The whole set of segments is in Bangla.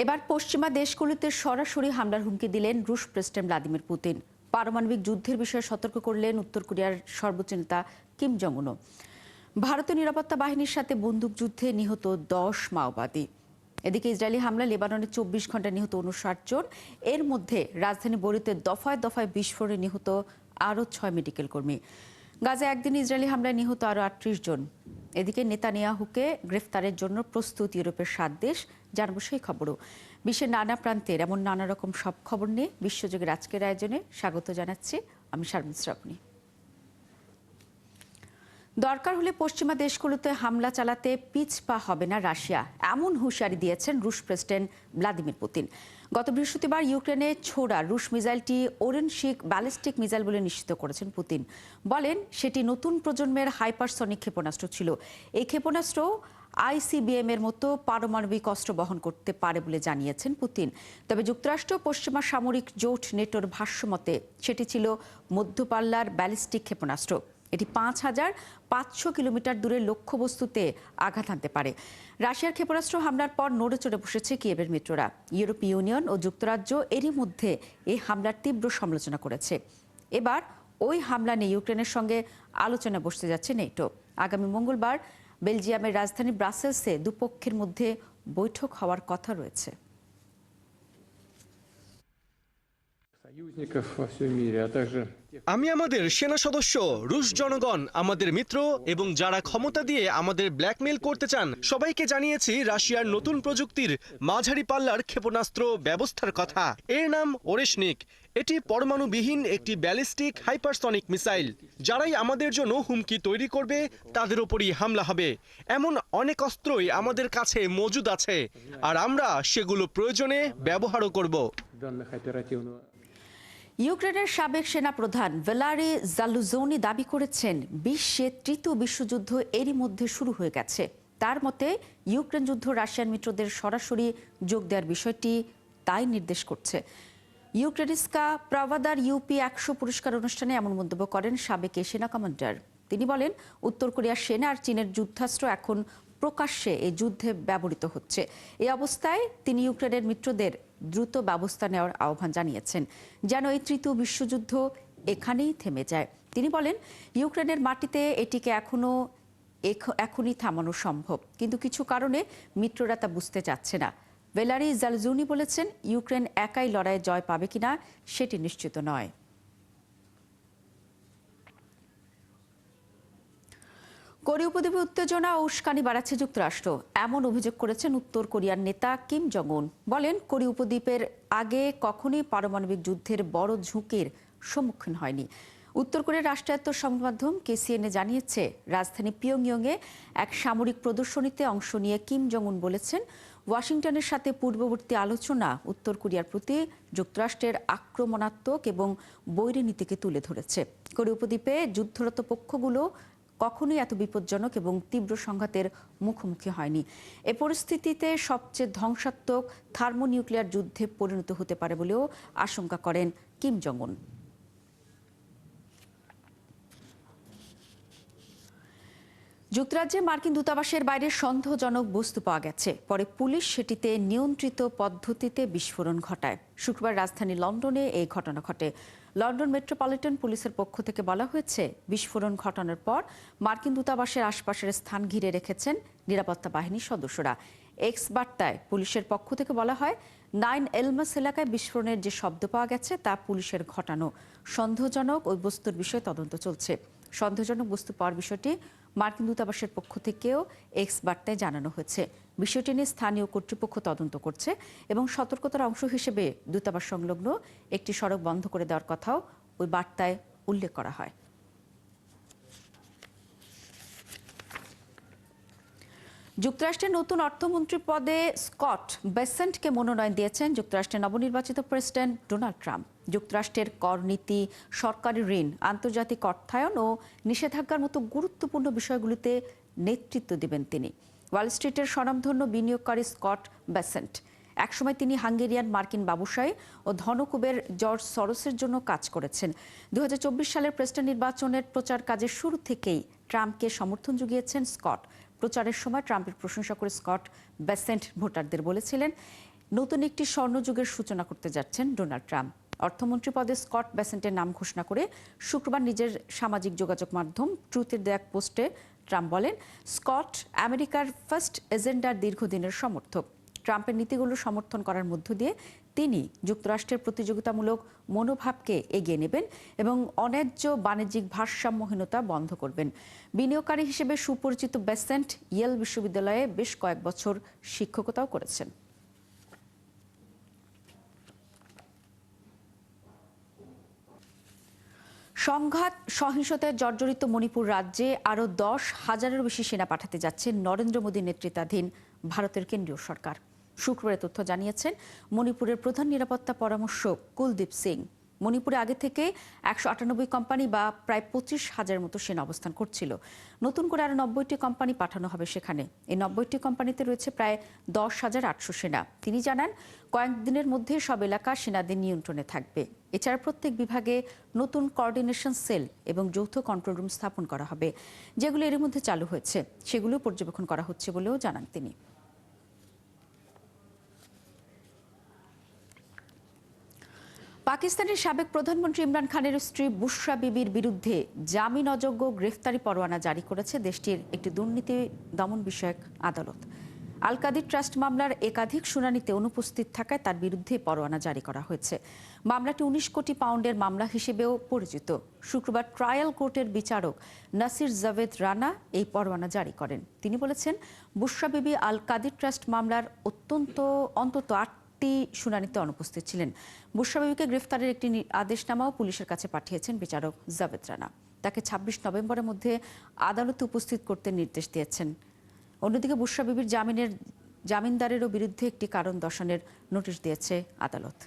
এবার পশ্চিমা দেশগুলোতে সরাসরি হামলার হুমকি দিলেন রুশ প্রেসিডেন্ট ভ্লাদিমির পুতিন। পারমাণবিক যুদ্ধের বিষয়ে সতর্ক করলেন উত্তর কোরিয়ার সর্বোচ্চ নেতা কিম জং উনও। ভারতীয় নিরাপত্তা বাহিনীর সাথে বন্দুকযুদ্ধে নিহত 10 মাওবাদী। এদিকে ইসরায়েলি হামলা লেবাননে 24 ঘন্টা নিহত 59 জন। এর মধ্যে রাজধানী বৈরুতে দফায় দফায় বিস্ফোরণে নিহত আরও 6 মেডিকেল কর্মী। গাজা একদিন ইসরায়েলি হামলায় নিহত আরও 38 জন। এদিকে নেতানিয়াহুকে গ্রেফতারের জন্য প্রস্তুত ইউরোপের 7 দেশ। জানাবো সেই খবরও। বিশ্বের নানা প্রান্তের এমন নানা রকম সব খবর নিয়ে বিশ্বযোগের আজকের আয়োজনে স্বাগত জানাচ্ছি আমি শারমিন শ্রাবণী। দরকার হলে পশ্চিমা দেশগুলোতে হামলা চালাতে পিছপা হবে না রাশিয়া, এমন হুঁশিয়ারি দিয়েছেন রুশ প্রেসিডেন্ট ভ্লাদিমির পুতিন। গত বৃহস্পতিবার ইউক্রেনে ছোড়া রুশ মিসাইলটি ওরেনশিক ব্যালিস্টিক মিসাইল বলে নিশ্চিত করেছেন পুতিন। বলেন সেটি নতুন প্রজন্মের হাইপারসনিক ক্ষেপণাস্ত্র ছিল। এই ক্ষেপণাস্ত্র আইসিবিএম এর মতো পারমাণবিক অস্ত্র বহন করতে পারে বলে জানিয়েছেন পুতিন। তবে যুক্তরাষ্ট্র পশ্চিমা সামরিক জোট নেটোর ভাষ্যমতে সেটি ছিল মধ্যপাল্লার ব্যালিস্টিক ক্ষেপণাস্ত্র। এটি 5,500 কিলোমিটার দূরের লক্ষ্যবস্তুতে আঘাত হানতে পারে। রাশিয়ার ক্ষেপণাস্ত্র হামলার পর নড়ে চড়ে বসেছে কিয়েভের মিত্ররা। ইউরোপীয় ইউনিয়ন ও যুক্তরাজ্য এরই মধ্যে এই হামলার তীব্র সমালোচনা করেছে। এবার ওই হামলা নিয়ে ইউক্রেনের সঙ্গে আলোচনা বসতে যাচ্ছে নেটো। আগামী মঙ্গলবার বেলজিয়ামের রাজধানী ব্রাসেলসে দুপক্ষের মধ্যে বৈঠক হওয়ার কথা রয়েছে। আমি আমাদের সেনা সদস্য, রুশ জনগণ, আমাদের মিত্র এবং যারা ক্ষমতা দিয়ে আমাদের ব্ল্যাকমেইল করতে চান সবাইকে জানিয়েছি রাশিয়ার নতুন প্রযুক্তির মাঝারি পাল্লার ক্ষেপণাস্ত্র ব্যবস্থার কথা। এর নাম ওরেশনিক। এটি পরমাণুবিহীন একটি ব্যালিস্টিক হাইপারসনিক মিসাইল। যারাই আমাদের জন্য হুমকি তৈরি করবে তাদের উপরই হামলা হবে। এমন অনেক অস্ত্রই আমাদের কাছে মজুদ আছে, আর আমরা সেগুলো প্রয়োজনে ব্যবহারও করব। ইউক্রেনের সাবেক সেনাপ্রধান ভ্যালারি জালুজনি দাবি করেছেন বিশ্বে তৃতীয় বিশ্বযুদ্ধ এরই মধ্যে শুরু হয়ে গেছে। তার মতে ইউক্রেন যুদ্ধ রাশিয়ান মিত্রদের সরাসরি যোগ দেওয়ার বিষয়টি তাই নির্দেশ করছে। ইউক্রেনিস্কা প্রাভাদার ইউপি 100 পুরস্কার অনুষ্ঠানে এমন মন্তব্য করেন সাবেক এই সেনা কমান্ডার। তিনি বলেন উত্তর কোরিয়ার সেনা আর চীনের যুদ্ধাস্ত্র এখন প্রকাশ্যে এই যুদ্ধে ব্যবহৃত হচ্ছে। এই অবস্থায় তিনি ইউক্রেনের মিত্রদের দ্রুত ব্যবস্থা নেওয়ার আহ্বান জানিয়েছেন, যেন এই তৃতীয় বিশ্বযুদ্ধ এখানেই থেমে যায়। তিনি বলেন ইউক্রেনের মাটিতে এটিকে এখনই থামানো সম্ভব, কিন্তু কিছু কারণে মিত্ররা তা বুঝতে চাচ্ছে না। ভ্যালারি জালজুনি বলেছেন ইউক্রেন একাই লড়াইয়ে জয় পাবে কিনা সেটি নিশ্চিত নয়। কোরিয়া উপদ্বীপে উত্তেজনা ও উস্কানি বাড়াচ্ছে যুক্তরাষ্ট্র, এমন অভিযোগ করেছেন উত্তর কোরিয়ার নেতা কিম জং উন। বলেন কোরিয়া উপদ্বীপের আগে কখনোই পারমাণবিক যুদ্ধের বড় ঝুঁকির সম্মুখীন হয়নি। উত্তর কোরিয়ার রাষ্ট্রায়ত্ত সংবাদ মাধ্যম কেসিএনএ জানিয়েছে রাজধানী পিয়ংইয়ংয়ে এক সামরিক প্রদর্শনীতে অংশ নিয়ে কিম জং উন বলেছেন ওয়াশিংটনের সাথে পূর্ববর্তী আলোচনা উত্তর কোরিয়ার প্রতি যুক্তরাষ্ট্রের আক্রমণাত্মক এবং বৈরী নীতিকে তুলে ধরেছে। কোরিয়া উপদ্বীপে যুদ্ধরত পক্ষগুলো কখনোই এত বিপজ্জনক এবং তীব্র সংঘাতের মুখোমুখি হয়নি। এ পরিস্থিতিতে সবচেয়ে ধ্বংসাত্মক থার্মোনিউক্লিয়ার যুদ্ধে পরিণত হতে পারে বলেও আশঙ্কা করেন কিম জং উন। যুক্তরাজ্যে মার্কিন দূতাবাসের বাইরে সন্দেহজনক বস্তু পাওয়া গেছে। পরে পুলিশ সেটিতে নিয়ন্ত্রিত পদ্ধতিতে বিস্ফোরণ ঘটায়। শুক্রবার রাজধানী লন্ডনে এই ঘটনা ঘটে। লন্ডন মেট্রোপলিটন পুলিশের পক্ষ থেকে বলা হয়েছে বিস্ফোরণ ঘটানোর পর মার্কিন দূতাবাসের আশপাশের স্থান ঘিরে রেখেছেন নিরাপত্তা বাহিনীর সদস্যরা। এক্স বার্তায় পুলিশের পক্ষ থেকে বলা হয় 9 এলমাস এলাকায় বিস্ফোরণের যে শব্দ পাওয়া গেছে তা পুলিশের ঘটানো। সন্দেহজনক ওই বস্তুর বিষয়ে তদন্ত চলছে। সন্দেহজনক বস্তু পাওয়ার বিষয়টি মার্কিন দূতাবাসের পক্ষ থেকেও এক্স বার্তায় জানানো হয়েছে। বিষয়টি নিয়ে স্থানীয় কর্তৃপক্ষ তদন্ত করছে এবং সতর্কতার অংশ হিসেবে দূতাবাস সংলগ্ন একটি সড়ক বন্ধ করে দেওয়ার কথাও ওই বার্তায় উল্লেখ করা হয়। যুক্তরাষ্ট্রের নতুন অর্থমন্ত্রী পদে স্কট বেসেন্টকে মনোনয়ন দিয়েছেন যুক্তরাষ্ট্রের নবনির্বাচিত প্রেসিডেন্ট ডোনাল্ড ট্রাম্প। যুক্তরাষ্ট্রের কর নীতি, সরকারি ঋণ, আন্তর্জাতিক অর্থায়ন ও নিষেধাজ্ঞার মতো গুরুত্বপূর্ণ বিষয়গুলিতে নেতৃত্ব দেবেন তিনি। ওয়াল স্ট্রিটের স্বনামধন্য বিনিয়োগকারী স্কট বেসেন্ট একসময় তিনি হাঙ্গেরিয়ান মার্কিন ব্যবসায়ী ও ধনকুবের জর্জ সরোসের জন্য কাজ করেছেন। 2024 সালের প্রেসিডেন্ট নির্বাচনের প্রচার কাজের শুরু থেকেই ট্রাম্পকে সমর্থন জুগিয়েছেন স্কট। প্রচারের সময় ট্রাম্পের প্রশংসা করে স্কট বেসেন্ট ভোটারদের বলেছিলেন নতুন একটি স্বর্ণযুগের সূচনা করতে যাচ্ছেন ডোনাল্ড ট্রাম্প। অর্থমন্ত্রী পদে স্কট বেসেন্টের নাম ঘোষণা করে শুক্রবার নিজের সামাজিক যোগাযোগ মাধ্যম ট্রুথের দেয়া এক পোস্টে ট্রাম্প বলেন, স্কট আমেরিকার ফার্স্ট এজেন্ডার দীর্ঘদিনের সমর্থক। ট্রাম্পের নীতিগুলো সমর্থন করার মধ্য দিয়ে তিনি যুক্তরাষ্ট্রের প্রতিযোগিতামূলক মনোভাবকে এগিয়ে নেবেন এবং অন্যায্য বাণিজ্যিক ভারসাম্যহীনতা বন্ধ করবেন। বিনিয়োগকারী হিসেবে সুপরিচিত বেসেন্ট ইয়েল বিশ্ববিদ্যালয়ে বেশ কয়েক বছর শিক্ষকতাও করেছেন। সংঘাত সহিংসতায় জর্জরিত মণিপুর রাজ্যে আরও 10,000-এরও বেশি সেনা পাঠাতে যাচ্ছে নরেন্দ্র মোদী নেতৃত্বাধীন ভারতের কেন্দ্রীয় সরকার। শুক্রবার তথ্য জানিয়েছেন মণিপুরের প্রধান নিরাপত্তা পরামর্শক কুলদীপ সিং। মণিপুরে আগে থেকে 198 কোম্পানি বা প্রায় 25,000 মতো সেনা অবস্থান করছিল। নতুন করে আরও 90টি কোম্পানি পাঠানো হবে সেখানে। এই 90টি কোম্পানিতে রয়েছে প্রায় 10,800 সেনা। তিনি জানান, কয়েকদিনের মধ্যে সব এলাকা সেনাদের নিয়ন্ত্রণে থাকবে। এছাড়া প্রত্যেক বিভাগে নতুন কোঅর্ডিনেশন সেল এবং যৌথ কন্ট্রোল রুম স্থাপন করা হবে, যেগুলো এর মধ্যে চালু হয়েছে। সেগুলো পর্যবেক্ষণ করা হচ্ছে বলেও জানান তিনি। পাকিস্তানের সাবেক প্রধানমন্ত্রী ইমরান খানের স্ত্রী বুশরা বিবির বিরুদ্ধে জামিন অযোগ্য গ্রেফতারি পরোয়ানা জারি করেছে দেশটির একটি দুর্নীতি দমন বিষয়ক আদালত। আল কাদির ট্রাস্ট মামলার একাধিক শুনানিতে অনুপস্থিত থাকায় তার বিরুদ্ধে পরোয়ানা জারি করা হয়েছে। মামলাটি 19 কোটি পাউন্ডের মামলা হিসেবেও পরিচিত। শুক্রবার ট্রায়াল কোর্টের বিচারক নাসির জাভেদ রানা এই পরোয়ানা জারি করেন। তিনি বলেছেন, বুশরা বিবি আল কাদির ট্রাস্ট মামলার অন্তত 8টি শুনানিতে অনুপস্থিত ছিলেন। বুশরা বিবিকে গ্রেফতারের একটি আদেশনামাও পুলিশের কাছে পাঠিয়েছেন বিচারক জাভেদ রানা। তাকে 26 নভেম্বরের মধ্যে আদালতে উপস্থিত করতে নির্দেশ দিয়েছেন। অন্যদিকে বুশরা বিবির জামিনদারেরও বিরুদ্ধে একটি কারণ দর্শানোর নোটিশ দিয়েছে আদালত।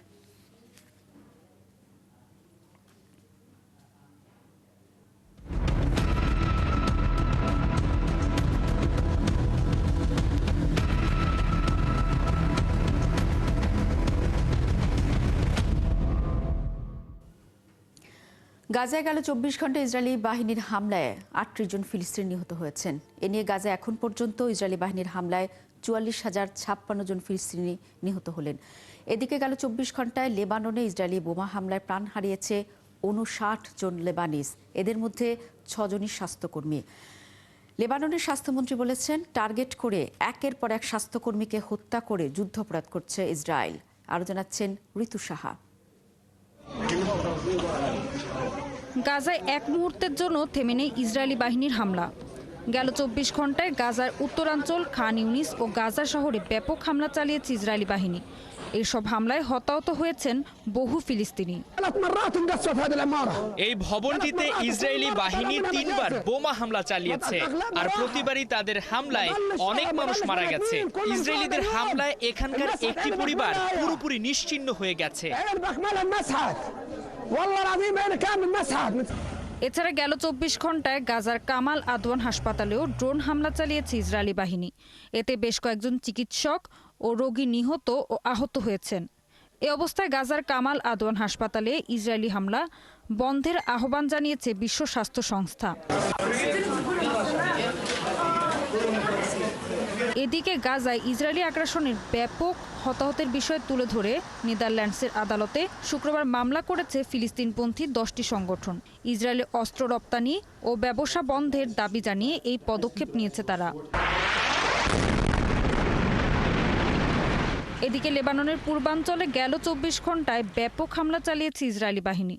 গাজায় গেল 24 ঘন্টা ইসরায়েলি বাহিনীর হামলায় 38 জন ফিলিস্তিনি নিহত হয়েছেন। এ নিয়ে গাজায় এখন পর্যন্ত ইসরায়েলি বাহিনীর হামলায় 44,056 জন ফিলিস্তিনি নিহত হলেন। এদিকে গেল 24 ঘন্টায় লেবাননে ইসরায়েলি বোমা হামলায় প্রাণ হারিয়েছে 59 জন লেবানিজ। এদের মধ্যে 6 জনই স্বাস্থ্যকর্মী। লেবাননের স্বাস্থ্যমন্ত্রী বলেছেন, টার্গেট করে একের পর এক স্বাস্থ্যকর্মীকে হত্যা করে যুদ্ধাপরাধ করছে ইসরায়েল। আরও জানাচ্ছেন ঋতু সাহা। গাজায় এক মুহূর্তের জন্য থেমে নেই ইসরায়েলি বাহিনীর হামলা। গেল 24 ঘন্টায় গাজার উত্তরাঞ্চল খান ইউনিস ও গাজা শহরে ব্যাপক হামলা চালিয়েছে ইসরায়েলি বাহিনী। এইসব হামলায় হতাহত হয়েছেন বহু ফিলিস্তিনি। এই ভবনটিতে ইসরায়েলি বাহিনী 3 বার বোমা হামলা চালিয়েছে, আর প্রতিবারই তাদের হামলায় অনেক মানুষ মারা গেছে। ইসরায়েলিদের হামলায় এখানকার একটি পরিবার পুরোপুরি নিশ্চিহ্ন হয়ে গেছে। এছাড়া গেল 24 ঘন্টায় গাজার কামাল আদওয়ান হাসপাতালেও ড্রোন হামলা চালিয়েছে ইসরায়েলি বাহিনী। এতে বেশ কয়েকজন চিকিৎসক ও রোগী নিহত ও আহত হয়েছেন। এ অবস্থায় গাজার কামাল আদওয়ান হাসপাতালে ইসরায়েলি হামলা বন্ধের আহ্বান জানিয়েছে বিশ্ব স্বাস্থ্য সংস্থা। এদিকে গাজায় ইসরায়েলি আগ্রাসনের ব্যাপক হতাহতের বিষয় তুলে ধরে নেদারল্যান্ডসের আদালতে শুক্রবার মামলা করেছে ফিলিস্তিনপন্থী 10টি সংগঠন। ইসরায়েলে অস্ত্র রপ্তানি ও ব্যবসা বন্ধের দাবি জানিয়ে এই পদক্ষেপ নিয়েছে তারা। এদিকে লেবাননের পূর্বাঞ্চলে গেল 24 ঘন্টায় ব্যাপক হামলা চালিয়েছে ইসরায়েলি বাহিনী।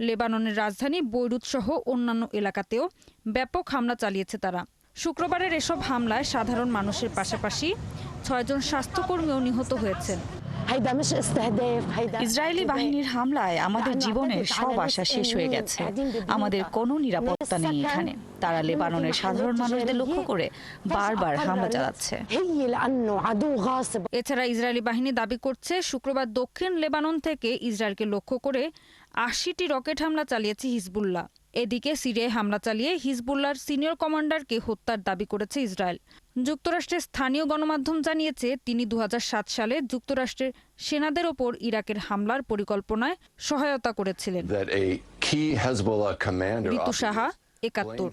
লেবাননের রাজধানী বৈরুত সহ অন্যান্য এলাকাতেও ব্যাপক হামলা চালিয়েছে তারা। শুক্রবারের এসব হামলায় সাধারণ মানুষের পাশাপাশি 6 জন স্বাস্থ্যকর্মীও নিহত হয়েছেন। ইসরায়েলি বাহিনীর হামলায় আমাদের জীবনের সব আশা শেষ হয়ে গেছে। আমাদের কোনো নিরাপত্তা নেই এখানে। তারা লেবাননের সাধারণ মানুষদের লক্ষ্য করে বারবার হামলা চালাচ্ছে। এছাড়া ইসরায়েলি বাহিনী দাবি করছে, শুক্রবার দক্ষিণ লেবানন থেকে ইসরায়েলকে লক্ষ্য করে 80টি রকেট হামলা চালিয়েছে হিজবুল্লাহ। এদিকে সিরিয়ায় হামলা চালিয়ে হিজবুল্লাহর সিনিয়র কমান্ডারকে হত্যার দাবি করেছে ইসরায়েল। যুক্তরাষ্ট্রের স্থানীয় গণমাধ্যম জানিয়েছে, তিনি 2007 সালে যুক্তরাষ্ট্রের সেনাদের ওপর ইরাকের হামলার পরিকল্পনায় সহায়তা করেছিলেন। ঋতু সাহা, 71।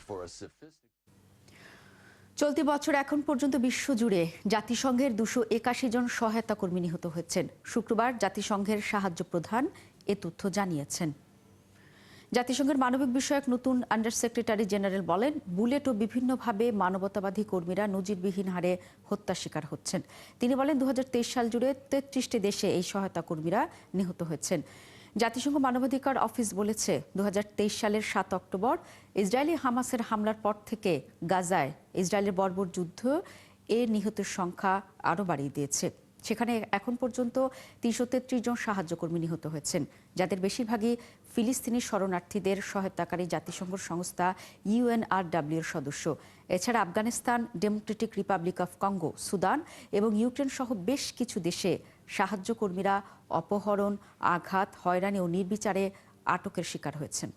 চলতি বছর এখন পর্যন্ত বিশ্বজুড়ে জাতিসংঘের 281 জন সহায়তা কর্মী নিহত হয়েছেন। শুক্রবার জাতিসংঘের সাহায্য প্রধান এ তথ্য জানিয়েছেন। জাতিসংঘের মানবিক বিষয়ক নতুন আন্ডার সেক্রেটারি জেনারেল বলেন, বুলেট ও বিভিন্নভাবে মানবতাবাদী কর্মীরা নজিরবিহীন হারে হত্যার শিকার হচ্ছেন। তিনি বলেন, 2023 সাল জুড়ে 33টি দেশে এই সহায়তা কর্মীরা নিহত হয়েছেন। জাতিসংঘ মানবাধিকার অফিস বলেছে, 2023 সালের 7 অক্টোবর ইসরায়েলি হামাসের হামলার পর থেকে গাজায় ইসরায়েলের বর্বর যুদ্ধ নিহতের সংখ্যা আরও বাড়িয়ে দিয়েছে। সেখানে এখন পর্যন্ত 333 জন সাহায্যকর্মী নিহত হয়েছেন, যাদের বেশিরভাগই ফিলিস্তিনি শরণার্থীদের সহায়তাকারী জাতিসংঘ সংস্থা UNRW এর সদস্য। এছাড়া Afghanistan, Democratic Republic of Congo, Sudan এবং ইউক্রেন সহ বেশ কিছু দেশে সাহায্যকর্মীরা অপহরণ, আঘাত, হয়রানি ও নির্বিচারে আটকের শিকার হয়েছেন।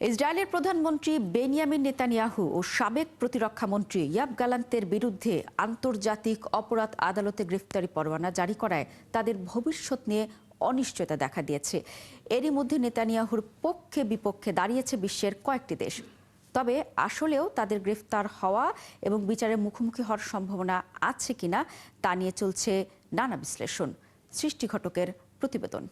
ইসরায়েলের প্রধানমন্ত্রী বেনিয়ামিন নেতানিয়াহু ও সাবেক প্রতিরক্ষা মন্ত্রী ইয়াব গ্যালান্তের বিরুদ্ধে আন্তর্জাতিক অপরাধ আদালতে গ্রেফতারি পরোয়ানা জারি করায় তাদের ভবিষ্যৎ নিয়ে অনিশ্চয়তা দেখা দিয়েছে। এরই মধ্যে নেতানিয়াহুর পক্ষে বিপক্ষে দাঁড়িয়েছে বিশ্বের কয়েকটি দেশ। তবে আসলেও তাদের গ্রেফতার হওয়া এবং বিচারের মুখোমুখি হওয়ার সম্ভাবনা আছে কিনা তা নিয়ে চলছে নানা বিশ্লেষণ। সৃষ্টি ঘটকের প্রতিবেদন।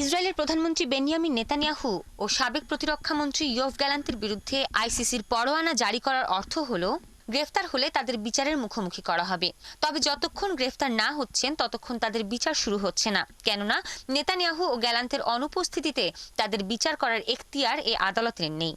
ইসরায়েলের প্রধানমন্ত্রী বেনিয়ামিন নেতানিয়াহু ও সাবেক প্রতিরক্ষা মন্ত্রী ইয়োভ গ্যালান্তের বিরুদ্ধে আইসিসির পরোয়ানা জারি করার অর্থ হলো গ্রেফতার হলে তাদের বিচারের মুখোমুখি করা হবে। তবে যতক্ষণ গ্রেফতার না হচ্ছেন ততক্ষণ তাদের বিচার শুরু হচ্ছে না, কেননা নেতানিয়াহু ও গ্যালান্তের অনুপস্থিতিতে তাদের বিচার করার এখতিয়ার এই আদালতের নেই।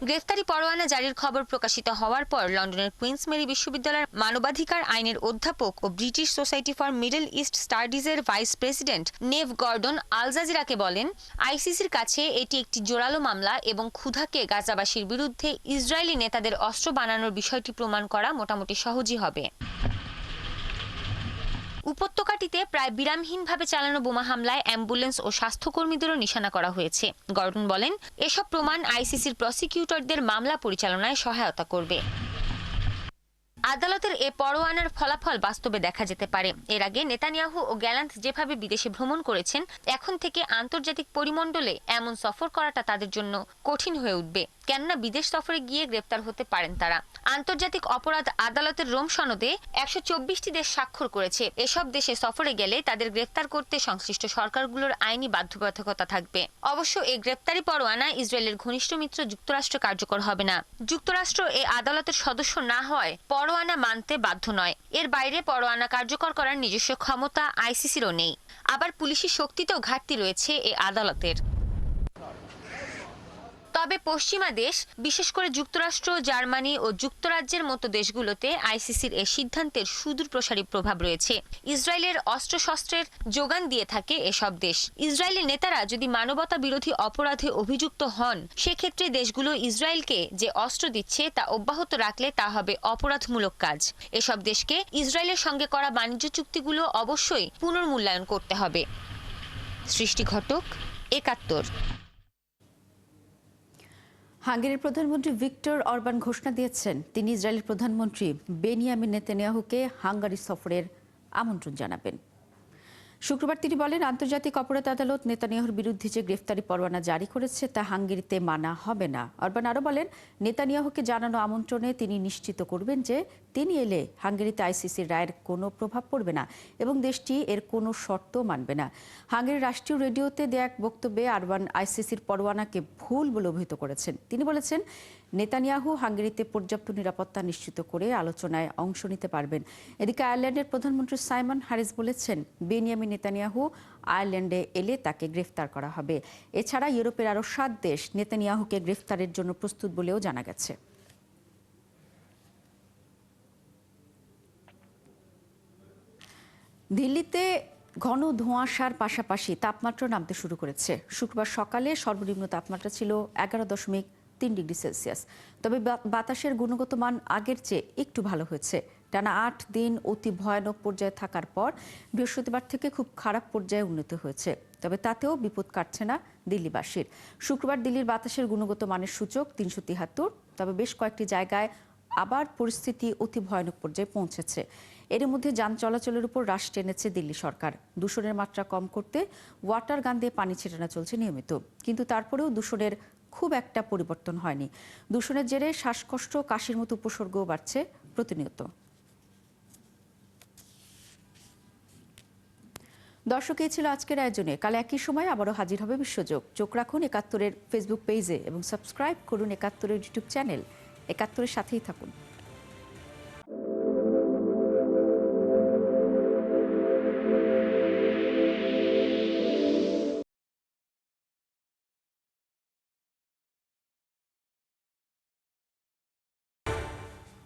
গ্রেফতারি পরোয়ানা জারির খবর প্রকাশিত হওয়ার পর লন্ডনের কুইন্স মেরি বিশ্ববিদ্যালয়ের মানবাধিকার আইনের অধ্যাপক ও British society for middle east স্টাডিজের vice president Neve Gordon Al জাজিরাকে বলেন, আইসিসির কাছে এটি একটি জোরালো মামলা এবং ক্ষুধাকে গাজাবাসীর বিরুদ্ধে ইসরায়েলি নেতাদের অস্ত্র বানানোর বিষয়টি প্রমাণ করা মোটামুটি সহজই হবে। উপত্যকাটিতে প্রায় বিরামহীনভাবে চালানো বোমা হামলায় অ্যাম্বুলেন্স ও স্বাস্থ্যকর্মীদেরও নিশানা করা হয়েছে। গর্ডন বলেন, এসব প্রমাণ আইসিসির প্রসিকিউটরদের মামলা পরিচালনায় সহায়তা করবে। আদালতের এ পরোয়ানার ফলাফল বাস্তবে দেখা যেতে পারে। এর আগে নেতানিয়াহু ও গ্যালান্ট যেভাবে বিদেশে ভ্রমণ করেছেন, এখন থেকে আন্তর্জাতিক পরিমণ্ডলে এমন সফর করাটা তাদের জন্য কঠিন হয়ে উঠবে, কেননা বিদেশ সফরে গিয়ে গ্রেপ্তার হতে পারেন তারা। আন্তর্জাতিক অপরাধ আদালতের রোম সনদে 124টি দেশ স্বাক্ষর করেছে। এসব দেশে সফরে গেলে তাদের গ্রেপ্তার করতে সংশ্লিষ্ট সরকারগুলোর আইনি বাধ্যবাধকতা থাকবে। অবশ্য এই গ্রেপ্তারি পরোয়ানা ইসরায়েলের ঘনিষ্ঠ মিত্র যুক্তরাষ্ট্র কার্যকর হবে না। যুক্তরাষ্ট্র এই আদালতের সদস্য না হয় পরোয়ানা মানতে বাধ্য নয়। এর বাইরে পরোয়ানা কার্যকর করার নিজস্ব ক্ষমতা আইসিসিরও নেই। আবার পুলিশি শক্তিতেও ঘাটতি রয়েছে এই আদালতের। তবে পশ্চিমা দেশ, বিশেষ করে যুক্তরাষ্ট্র, জার্মানি ও যুক্তরাজ্যের মতো দেশগুলোতে আইসিসির এ সিদ্ধান্তের সুদূরপ্রসারী প্রভাব রয়েছে। ইসরায়েলের অস্ত্রশস্ত্রের যোগান দিয়ে থাকে এসব দেশ। ইসরায়েলের নেতারা যদি মানবতা বিরোধী অপরাধে অভিযুক্ত হন, সেক্ষেত্রে দেশগুলো ইসরায়েলকে যে অস্ত্র দিচ্ছে তা অব্যাহত রাখলে তা হবে অপরাধমূলক কাজ। এসব দেশকে ইসরায়েলের সঙ্গে করা বাণিজ্য চুক্তিগুলো অবশ্যই পুনর্মূল্যায়ন করতে হবে। সৃষ্টি ঘটক, ৭১। হাঙ্গেরির প্রধানমন্ত্রী ভিক্টর অরবান ঘোষণা দিয়েছেন, তিনি ইসরায়েলের প্রধানমন্ত্রী বেনিয়ামিন নেতানিয়াহুকে হাঙ্গারি সফরের আমন্ত্রণ জানাবেন। শুক্রবার তিনি বলেন, আন্তর্জাতিক অপরাধ আদালত নেতানিয়াহুর বিরুদ্ধে যে গ্রেফতারি পরোয়ানা জারি করেছে তা হাঙ্গেরিতে মানা হবে না। অরবান আরও বলেন, নেতানিয়াহুকে জানানো আমন্ত্রণে তিনি নিশ্চিত করবেন যে তিনি এলে হাঙ্গেরিতে আইসিসির রায়ের কোনো প্রভাব পড়বে না এবং দেশটি এর কোনো শর্ত মানবে না। হাঙ্গেরির রাষ্ট্রীয় রেডিওতে দেয়া এক বক্তব্যে আরবান আইসিসির পরোয়ানাকে ভুল বলে অভিহিত করেছেন। তিনি বলেছেন, নেতানিয়াহু হাঙ্গেরিতে পর্যাপ্ত নিরাপত্তা নিশ্চিত করে আলোচনায় অংশ নিতে পারবেন। এদিকে আয়ারল্যান্ডের প্রধানমন্ত্রী সাইমন হ্যারিস বলেছেন, বেনিয়ামিন নেতানিয়াহু আয়ারল্যান্ডে এলে তাকে গ্রেফতার করা হবে। এছাড়া ইউরোপের আরও 7 দেশ নেতানিয়াহুকে গ্রেফতারের জন্য প্রস্তুত বলেও জানা গেছে। দিল্লিতে ঘন ধোঁয়াশার পাশাপাশি তাপমাত্রা নামতে শুরু করেছে। শুক্রবার সকালে সর্বনিম্ন তাপমাত্রা ছিল 11.3 ডিগ্রি সেলসিয়াস। তবে বাতাসের গুণগত মান আগের চেয়ে একটু ভালো হয়েছে। টানা 8 দিন অতি ভয়ানক পর্যায়ে থাকার পর বৃহস্পতিবার থেকে খুব খারাপ পর্যায়ে উন্নতি হয়েছে। তবে তাতেও বিপদ কাটছে না দিল্লিবাসীর। শুক্রবার দিল্লির বাতাসের গুণগত মানের সূচক 373। তবে বেশ কয়েকটি জায়গায় আবার পরিস্থিতি অতি ভয়ানক পর্যায়ে পৌঁছেছে। এর মধ্যে যান চলাচলের উপর হ্রাস টেনেছে দিল্লি সরকার। দূষণের মাত্রা কম করতে ওয়াটার গান দিয়ে পানি ছিটানো চলছে নিয়মিত, কিন্তু তারপরেও দূষণের খুব একটা পরিবর্তন হয়নি। দূষণের জেরে শ্বাসকষ্ট, কাশির মতো উপসর্গও বাড়ছে প্রতিনিয়ত। দর্শক, এই ছিল আজকের আয়োজনে। কাল একই সময় আবারও হাজির হবে বিশ্বযোগ। চোখ রাখুন ৭১-এর ফেসবুক পেজে এবং সাবস্ক্রাইব করুন ৭১-এর ইউটিউব চ্যানেল। ৭১-এর সাথেই থাকুন।